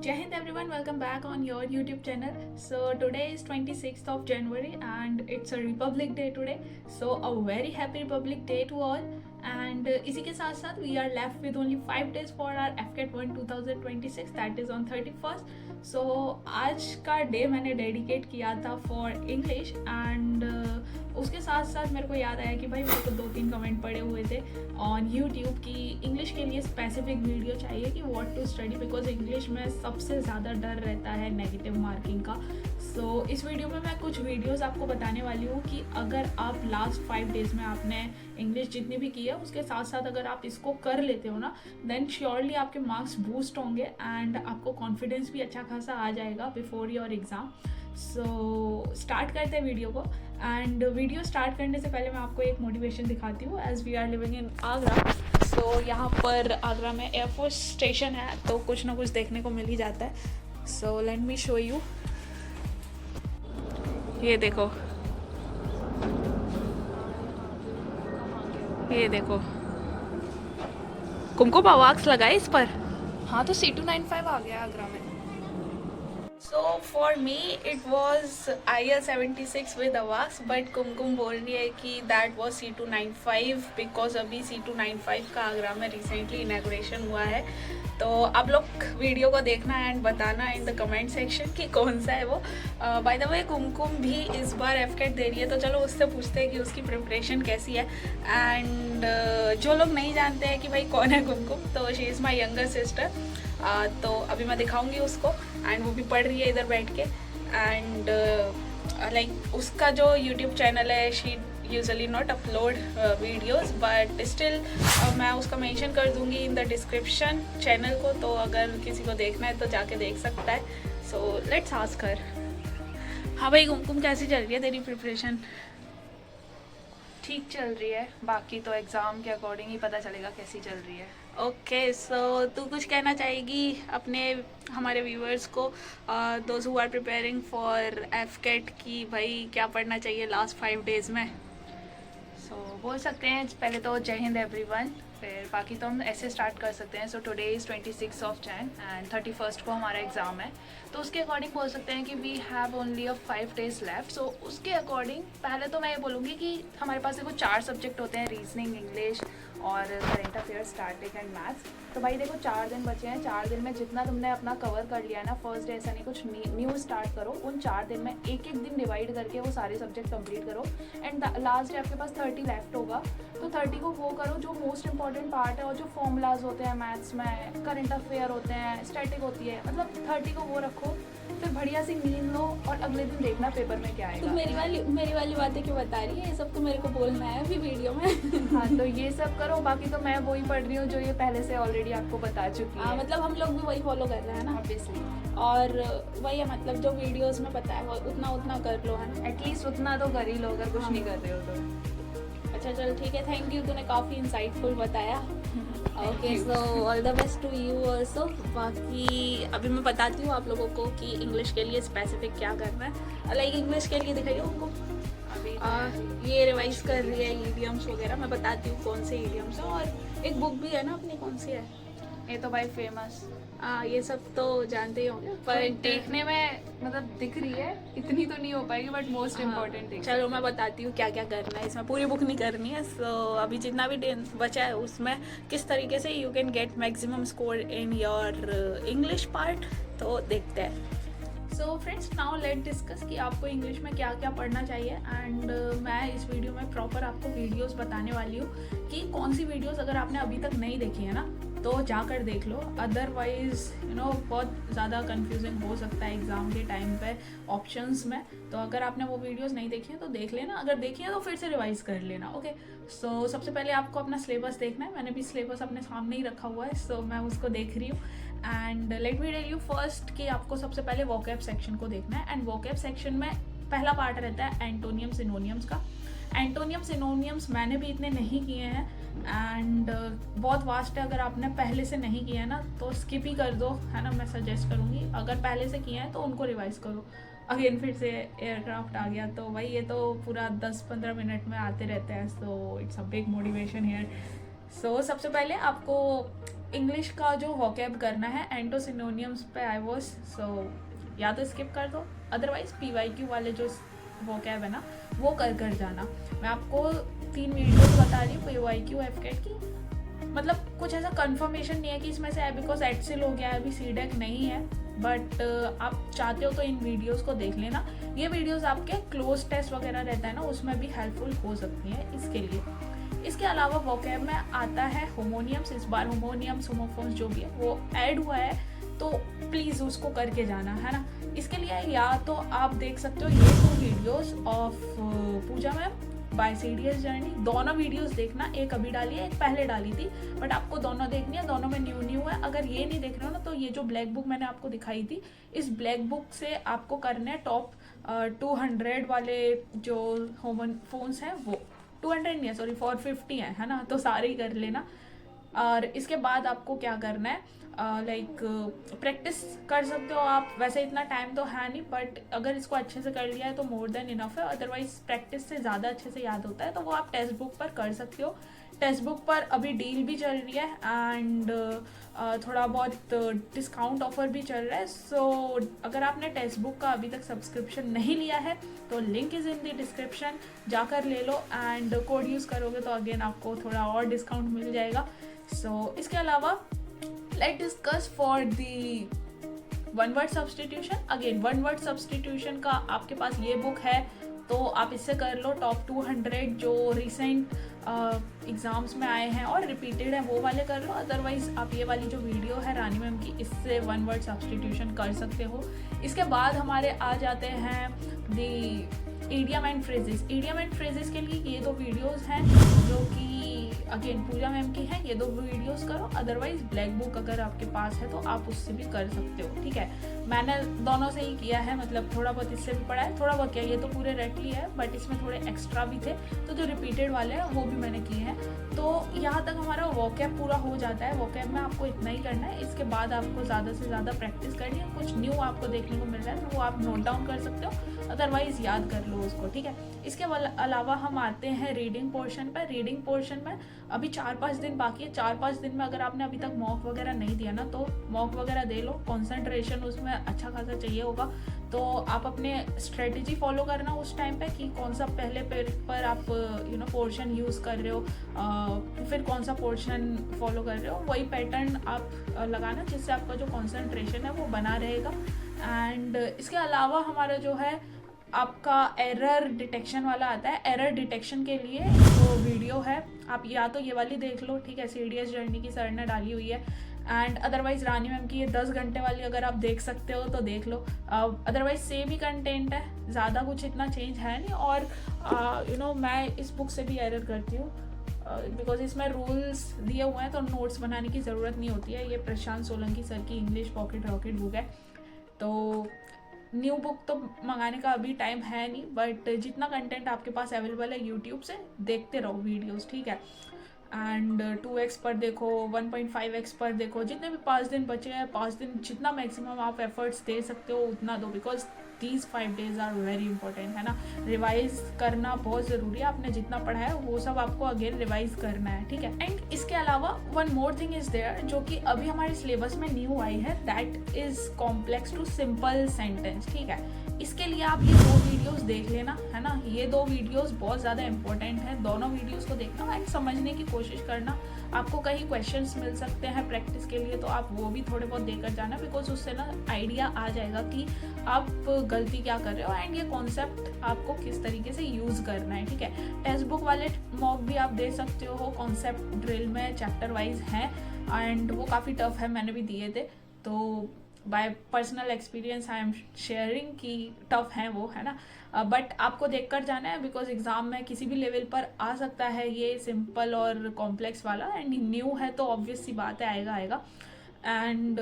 Jai Hind everyone, welcome back on your YouTube channel. So today is 26th of January and it's a Republic Day today. So a very happy Republic Day to all. And इसी के साथ साथ we are left with only 5 days for our FCAT 1 2026, that is on 31st. So आज का day मैंने dedicate किया था for English and उसके साथ साथ मेरे को याद आया कि भाई मेरे को 2-3 कमेंट पड़े हुए थे ऑन यूट्यूब कि इंग्लिश के लिए स्पेसिफिक वीडियो चाहिए कि what to study, because English में सबसे ज़्यादा डर रहता है नेगेटिव मार्किंग का. सो इस वीडियो में मैं कुछ वीडियोस आपको बताने वाली हूँ कि अगर आप लास्ट 5 डेज़ में आपने इंग्लिश जितनी भी की है उसके साथ साथ अगर आप इसको कर लेते हो ना, देन श्योरली आपके मार्क्स बूस्ट होंगे एंड आपको कॉन्फिडेंस भी अच्छा खासा आ जाएगा before your exam. So start करते हैं वीडियो को. एंड वीडियो स्टार्ट करने से पहले मैं आपको एक मोटिवेशन दिखाती हूँ. As we are living in Agra, so यहाँ पर आगरा में एयरफोर्स स्टेशन है तो कुछ ना कुछ देखने को मिल ही जाता है. So let me show you. ये देखो, ये देखो कुमकुम आवाक्स लगा है इस पर. हाँ, तो C295 आ गया आगरा में. So for me it was IL-76 with AWACS, but कुमकुम बोल रही है कि that was C295 because अभी C295 का आगरा में रिसेंटली इनॉग्रेशन हुआ है. तो आप लोग वीडियो को देखना एंड बताना इन द कमेंट सेक्शन कि कौन सा है वो. बाय द वे कुमकुम भी इस बार FCAT दे रही है, तो चलो उससे पूछते हैं कि उसकी प्रिपरेशन कैसी है. एंड जो लोग नहीं जानते हैं कि भाई कौन है कुमकुम, तो she is my younger sister. तो अभी मैं दिखाऊंगी उसको एंड वो भी पढ़ रही है इधर बैठ के. एंड लाइक उसका जो यूट्यूब चैनल है, she usually not upload videos, but still मैं उसका मेंशन कर दूंगी इन द डिस्क्रिप्शन चैनल को, तो अगर किसी को देखना है तो जाके देख सकता है. So let's ask her. हाँ भाई कुमकुम, कैसी चल रही है तेरी प्रिपरेशन? ठीक चल रही है, बाकी तो एग्ज़ाम के अकॉर्डिंग ही पता चलेगा कैसी चल रही है. ओके, सो तू कुछ कहना चाहेगी अपने हमारे व्यूअर्स को, those who are preparing for FCAT, की भाई क्या पढ़ना चाहिए लास्ट 5 डेज़ में? सो बोल सकते हैं पहले तो जय हिंद एवरीवन, फिर बाकी तो हम ऐसे स्टार्ट कर सकते हैं. So today is 26 of Jain and 31st को हमारा एग्ज़ाम है, तो उसके अकॉर्डिंग बोल सकते हैं कि we have only 5 days left. So उसके अकॉर्डिंग पहले तो मैं ये बोलूँगी कि हमारे पास देखो 4 सब्जेक्ट होते हैं, रीजनिंग, इंग्लिश और current affairs, static and maths. तो भाई देखो 4 दिन बचे हैं. 4 दिन में जितना तुमने अपना कवर कर लिया है ना, फर्स्ट डे ऐसा नहीं कुछ न्यू स्टार्ट करो. उन 4 दिन में एक एक दिन डिवाइड करके वो सारे सब्जेक्ट कंप्लीट करो एंड लास्ट डे आपके पास 30 लेफ्ट होगा, तो 30 को वो करो जो मोस्ट इंपॉर्टेंट पार्ट है, और जो फॉर्मूलाज होते हैं मैथ्स में, करंट अफेयर होते हैं, स्टैटिक होती है, मतलब 30 को वो रखो. फिर बढ़िया सी नींद लो और अगले दिन देखना पेपर में क्या आएगा. तो मेरी वाली बातें क्यों बता रही है? ये सब तो मेरे को बोलना है अभी वीडियो में. हाँ, तो ये सब करो. बाकी तो मैं वही पढ़ रही हूँ जो ये पहले से ऑलरेडी आपको बता चुकी है. मतलब हम लोग भी वही फॉलो कर रहे हैं ना, ऑब्वियसली. और वही है, मतलब जो वीडियोस में पता है वो उतना कर लो, है ना. एटलीस्ट उतना तो कर ही लो अगर कुछ नहीं कर रहे हो तो. अच्छा चल ठीक है, थैंक यू, तूने काफ़ी इंसाइटफुल बताया. Okay, so all the best to you also. बाकी अभी मैं बताती हूँ आप लोगों को कि इंग्लिश के लिए स्पेसिफिक क्या करना है. लाइक इंग्लिश के लिए दिखाइए उनको. अभी ये रिवाइज कर रही है ईडियम्स वगैरह. मैं बताती हूँ कौन से ईडियम्स हैं, और एक बुक भी है ना अपनी, कौन सी है? ये तो भाई फेमस. ये सब तो जानते ही होंगे, पर बट देखने में मतलब दिख रही है, इतनी तो नहीं हो पाएगी, बट मोस्ट इम्पोर्टेंट थिंग. चलो मैं बताती हूँ क्या क्या करना है. इसमें पूरी बुक नहीं करनी है. सो अभी जितना भी बचा है उसमें किस तरीके से you can get maximum score in your English part, तो देखते हैं. So friends, now let discuss कि आपको इंग्लिश में क्या क्या पढ़ना चाहिए. एंड मैं इस वीडियो में प्रॉपर आपको वीडियोस बताने वाली हूँ कि कौन सी वीडियोस अगर आपने अभी तक नहीं देखी है ना तो जाकर देख लो. अदरवाइज बहुत ज़्यादा कंफ्यूजिंग हो सकता है एग्ज़ाम के टाइम पे ऑप्शंस में. तो अगर आपने वो वीडियोस नहीं देखी है तो देख लेना, अगर देखी है तो फिर से रिवाइज कर लेना. ओके, सो सबसे पहले आपको अपना सिलेबस देखना है. मैंने भी सिलेबस अपने सामने ही रखा हुआ है, सो मैं उसको देख रही हूँ. And let me tell you first कि आपको सबसे पहले वोकैब सेक्शन को देखना है. एंड वोकैब सेक्शन में पहला पार्ट रहता है एंटोनियम सिनोनियम्स का. एंटोनियम सिनोनियम्स मैंने भी इतने नहीं किए हैं एंड बहुत वास्ट है. अगर आपने पहले से नहीं किया है ना तो स्किप ही कर दो, है ना. मैं सजेस्ट करूँगी अगर पहले से किया है तो उनको रिवाइज करो. अगेन फिर से एयरक्राफ्ट आ गया, तो भाई ये तो पूरा 10-15 मिनट में आते रहते हैं. So it's a big motivation here. So सबसे पहले आपको इंग्लिश का जो वोकैब करना है एंटोसिनोनियम्स पे आई वॉज, सो या तो स्किप कर दो, अदरवाइज PYQ वाले जो वोकैब है ना वो कर जाना। मैं आपको 3 वीडियोस बता रही हूँ PYQ FCAT की, मतलब कुछ ऐसा कंफर्मेशन नहीं है कि इसमें से है बिकॉज एडसिल हो गया है, अभी CDEC नहीं है, बट आप चाहते हो तो इन वीडियोस को देख लेना। ये वीडियोस आपके क्लोज टेस्ट वगैरह रहता है ना उसमें भी हेल्पफुल हो सकती है इसके लिए। इसके अलावा वोकैब में आता है होमोनियम्स, इस बार होमोनियम्स होमोफोन्स जो भी है वो ऐड हुआ है, तो प्लीज़ उसको करके जाना है ना। इसके लिए या तो आप देख सकते हो ये 2 videos of Puja ma'am by CDS journey, दोनों वीडियोस देखना, एक अभी डाली है एक पहले डाली थी, बट आपको दोनों देखनी है, दोनों में न्यू है। अगर ये नहीं देख रहे हो ना तो ये जो ब्लैक बुक मैंने आपको दिखाई थी, इस ब्लैक बुक से आपको करने हैं टॉप 200 वाले जो फोन्स हैं, वो 200 नहीं है सॉरी 450 है ना, तो सारे ही कर लेना। और इसके बाद आपको क्या करना है, लाइक प्रैक्टिस कर सकते हो आप, वैसे इतना टाइम तो है नहीं, बट अगर इसको अच्छे से कर लिया है तो मोर देन इनफ है, अदरवाइज प्रैक्टिस से ज़्यादा अच्छे से याद होता है, तो वो आप टेक्स्ट बुक पर कर सकते हो। टेक्स्ट बुक पर अभी डील भी चल रही है एंड थोड़ा बहुत डिस्काउंट ऑफर भी चल रहा है, सो अगर आपने टेक्स्ट बुक का अभी तक सब्सक्रिप्शन नहीं लिया है तो link is in the description, जाकर ले लो एंड कोड यूज़ करोगे तो अगेन आपको थोड़ा और डिस्काउंट मिल जाएगा। सो इसके अलावा let discuss for the one word substitution. Again one word substitution का आपके पास ये बुक है तो आप इससे कर लो, टॉप 200 जो रिसेंट एग्ज़ाम्स में आए हैं और रिपीटेड है वो वाले कर लो, अदरवाइज आप ये वाली जो वीडियो है रानी मैम की इससे वन वर्ड सब्सटीट्यूशन कर सकते हो। इसके बाद हमारे आ जाते हैं the idiom and phrases. Idiom and phrases के लिए ये 2 वीडियोस हैं जो कि अगेन पूजा मैम की है, ये 2 वीडियोस करो, अदरवाइज ब्लैक बुक अगर आपके पास है तो आप उससे भी कर सकते हो, ठीक है। मैंने दोनों से ही किया है, मतलब थोड़ा बहुत इससे भी पढ़ा है, थोड़ा बहुत किया, ये तो पूरे रेट लिए है बट इसमें थोड़े एक्स्ट्रा भी थे, तो जो रिपीटेड वाले हैं वो भी मैंने किए हैं। तो यहाँ तक हमारा वोकैब पूरा हो जाता है। वोकैब में आपको इतना ही करना है, इसके बाद आपको ज़्यादा से ज़्यादा प्रैक्टिस करनी है, कुछ न्यू आपको देखने को मिल रहा है तो वो आप नोट डाउन कर सकते हो, अदरवाइज याद कर लो उसको, ठीक है। इसके अलावा हम आते हैं रीडिंग पोर्शन पर। रीडिंग पोर्शन में अभी 4-5 दिन बाकी है, 4-5 दिन में अगर आपने अभी तक मॉक वगैरह नहीं दिया ना तो मॉक वगैरह दे लो, कॉन्सेंट्रेशन उसमें अच्छा खासा चाहिए होगा, तो आप अपने स्ट्रेटजी फॉलो करना उस टाइम पे कि कौन सा पहले पर आप पोर्शन यूज़ कर रहे हो, फिर कौन सा पोर्शन फॉलो कर रहे हो, वही पैटर्न आप लगाना जिससे आपका जो कॉन्सेंट्रेशन है वो बना रहेगा। एंड इसके अलावा हमारा जो है आपका एरर डिटेक्शन वाला आता है। एरर डिटेक्शन के लिए जो वीडियो है आप या तो ये वाली देख लो, ठीक है, CDS जर्नी की सर ने डाली हुई है, एंड अदरवाइज रानी मैम की ये 10 घंटे वाली अगर आप देख सकते हो तो देख लो, अदरवाइज सेम ही कंटेंट है, ज़्यादा कुछ इतना चेंज है नहीं। और मैं इस बुक से भी एरर करती हूँ बिकॉज इसमें रूल्स दिए हुए हैं तो नोट्स बनाने की ज़रूरत नहीं होती है। ये प्रशांत सोलंकी सर की इंग्लिश पॉकेट रॉकेट बुक है, तो न्यू बुक तो मंगाने का अभी टाइम है नहीं, बट जितना कंटेंट आपके पास अवेलेबल है यूट्यूब से देखते रहो वीडियोस, ठीक है। एंड 2x पर देखो, 1.5x पर देखो, जितने भी 5 दिन बचे हैं 5 दिन जितना मैक्सिमम आप एफर्ट्स दे सकते हो उतना दो, because these 5 days are very important, है ना। रिवाइज करना बहुत ज़रूरी है, आपने जितना पढ़ा है वो सब आपको अगेन रिवाइज करना है, ठीक है। एंड इसके अलावा one more thing is there जो कि अभी हमारे सिलेबस में न्यू आई है, that is complex to simple sentence, ठीक है। इसके लिए आप ये 2 वीडियोस देख लेना, है ना। ये 2 वीडियोस बहुत ज़्यादा इंपॉर्टेंट है, दोनों वीडियोस को देखना एंड समझने की कोशिश करना। आपको कहीं क्वेश्चंस मिल सकते हैं प्रैक्टिस के लिए तो आप वो भी थोड़े बहुत देकर जाना, बिकॉज उससे ना आइडिया आ जाएगा कि आप गलती क्या कर रहे हो एंड ये कॉन्सेप्ट आपको किस तरीके से यूज़ करना है, ठीक है। टेक्स्ट बुक वाले मॉक भी आप दे सकते हो, कॉन्सेप्ट ड्रिल में चैप्टर वाइज हैं एंड वो काफ़ी टफ है, मैंने भी दिए थे, तो bye personal experience I am sharing कि टफ हैं वो, है ना। बट आपको देखकर जाना है बिकॉज एग्ज़ाम में किसी भी लेवल पर आ सकता है ये सिंपल और कॉम्प्लेक्स वाला, एंड न्यू है तो ऑब्वियस सी बात है आएगा। एंड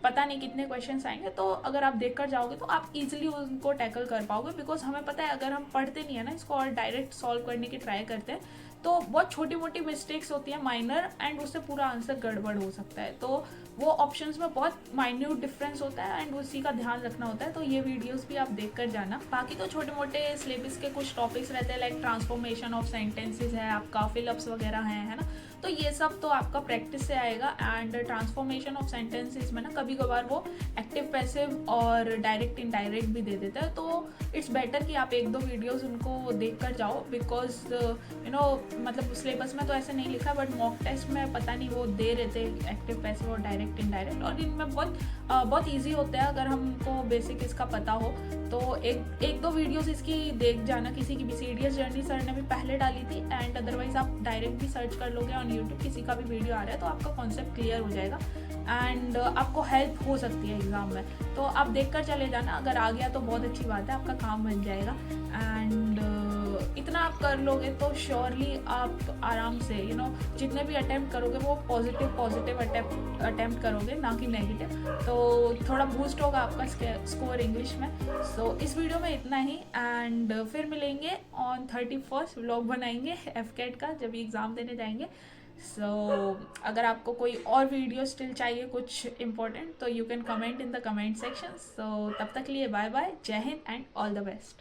पता नहीं कितने क्वेश्चंस आएंगे, तो अगर आप देखकर जाओगे तो आप इजीली उनको टैकल कर पाओगे, बिकॉज हमें पता है अगर हम पढ़ते नहीं है ना इसको और डायरेक्ट सॉल्व करने की ट्राई करते हैं तो बहुत छोटी मोटी मिस्टेक्स होती है माइनर, एंड उससे पूरा आंसर गड़बड़ हो सकता है। तो वो ऑप्शंस में बहुत माइन्यूट डिफरेंस होता है एंड उसी का ध्यान रखना होता है। तो ये वीडियोस भी आप देख कर जाना। बाकी तो छोटे मोटे सिलेबस के कुछ टॉपिक्स रहते हैं, लाइक ट्रांसफॉर्मेशन ऑफ सेंटेंसेस है आपका, फिलअप्स वगैरह हैं, है ना। तो ये सब तो आपका प्रैक्टिस से आएगा। एंड ट्रांसफॉर्मेशन ऑफ सेंटेंसेस में ना कभी कभार वो एक्टिव पैसिव और डायरेक्ट इनडायरेक्ट भी दे देता है। तो इट्स बेटर कि आप एक दो वीडियोस उनको देख कर जाओ, बिकॉज यू नो मतलब सिलेबस में तो ऐसे नहीं लिखा, बट मॉक टेस्ट में पता नहीं वो दे रहे थे एक्टिव पैसिव और डायरेक्ट इनडायरेक्ट, और इनमें बहुत ईजी होता है अगर हमको बेसिक इसका पता हो। तो एक दो वीडियोस इसकी देख जाना। किसी की भी सीडीएस जर्नी सर ने भी पहले डाली थी, एंड अदरवाइज आप डायरेक्ट भी सर्च कर लोगे ऑन यूट्यूब, किसी का भी वीडियो आ रहा है तो आपका कॉन्सेप्ट क्लियर हो जाएगा एंड आपको हेल्प हो सकती है एग्जाम में। तो आप देख कर चले जाना, अगर आ गया तो बहुत अच्छी बात है, आपका काम बन जाएगा। एंड इतना आप कर लोगे तो श्योरली आप आराम से जितने भी अटेम्प्ट करोगे वो पॉजिटिव अटेम्प्ट करोगे, ना कि नेगेटिव। तो थोड़ा बूस्ट होगा आपका स्कोर इंग्लिश में। सो इस वीडियो में इतना ही, एंड फिर मिलेंगे ऑन 31st, व्लॉग बनाएंगे FCAT का जब एग्ज़ाम देने जाएंगे। सो अगर आपको कोई और वीडियो स्टिल चाहिए कुछ इम्पोर्टेंट, तो you can comment in the comment section. So तब तक लिए बाय बाय, जय Hind and all the best.